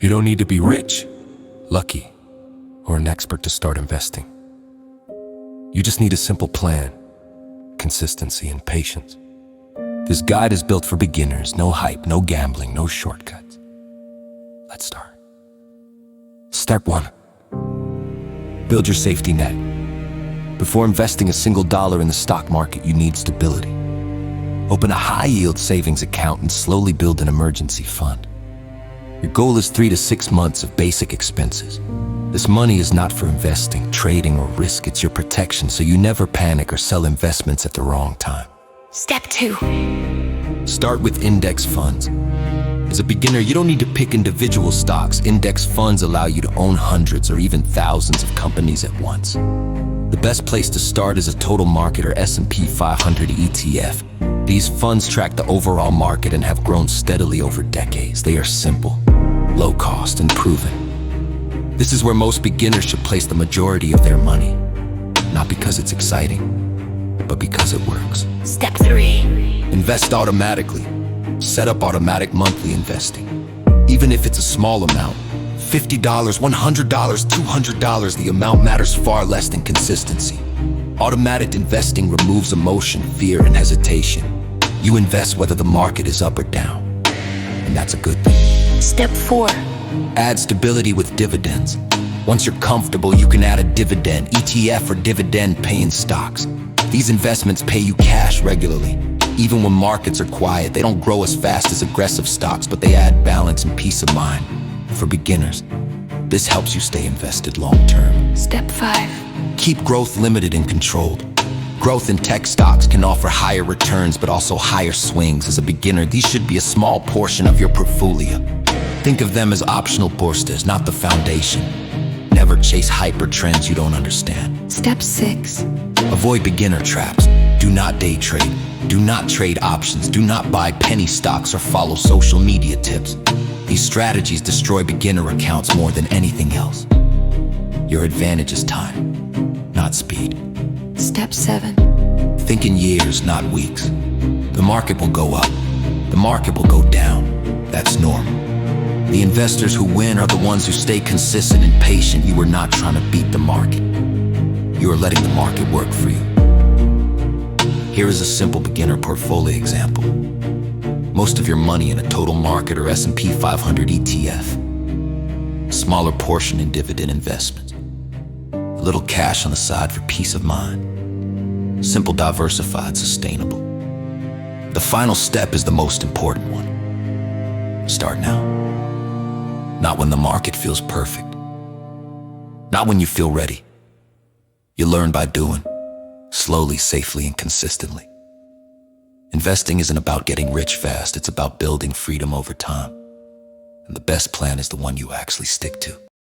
You don't need to be rich, lucky, or an expert to start investing. You just need a simple plan, consistency, and patience. This guide is built for beginners. No hype, no gambling, no shortcuts. Let's start. Step 1. Build your safety net. Before investing a single dollar in the stock market, you need stability. Open a high-yield savings account and slowly build an emergency fund. Your goal is 3 to 6 months of basic expenses. This money is not for investing, trading, or risk. It's your protection, so you never panic or sell investments at the wrong time. Step 2. Start with index funds. As a beginner, you don't need to pick individual stocks. Index funds allow you to own hundreds or even thousands of companies at once. The best place to start is a total market or S&P 500 ETF. These funds track the overall market and have grown steadily over decades. They are simple, low cost, and proven. This is where most beginners should place the majority of their money. Not because it's exciting, but because it works. Step 3. Invest automatically. Set up automatic monthly investing. Even if it's a small amount, $50, $100, $200, the amount matters far less than consistency. Automatic investing removes emotion, fear, and hesitation. You invest whether the market is up or down, and that's a good thing. Step 4. Add stability with dividends. Once you're comfortable, you can add a dividend, ETF, or dividend-paying stocks. These investments pay you cash regularly. Even when markets are quiet, they don't grow as fast as aggressive stocks, but they add balance and peace of mind. For beginners, this helps you stay invested long-term. Step 5. Keep growth limited and controlled. Growth in tech stocks can offer higher returns, but also higher swings. As a beginner, these should be a small portion of your portfolio. Think of them as optional boosters, not the foundation. Never chase hype or trends you don't understand. Step 6. Avoid beginner traps. Do not day trade. Do not trade options. Do not buy penny stocks or follow social media tips. These strategies destroy beginner accounts more than anything else. Your advantage is time, not speed. Step 7. Think in years, not weeks. The market will go up. The market will go down. That's normal. The investors who win are the ones who stay consistent and patient. You are not trying to beat the market. You are letting the market work for you. Here is a simple beginner portfolio example. Most of your money in a total market or S&P 500 ETF. A smaller portion in dividend investments. A little cash on the side for peace of mind. Simple, diversified, sustainable. The final step is the most important one. Start now. Not when the market feels perfect. Not when you feel ready. You learn by doing. Slowly, safely, and consistently. Investing isn't about getting rich fast, it's about building freedom over time. And the best plan is the one you actually stick to.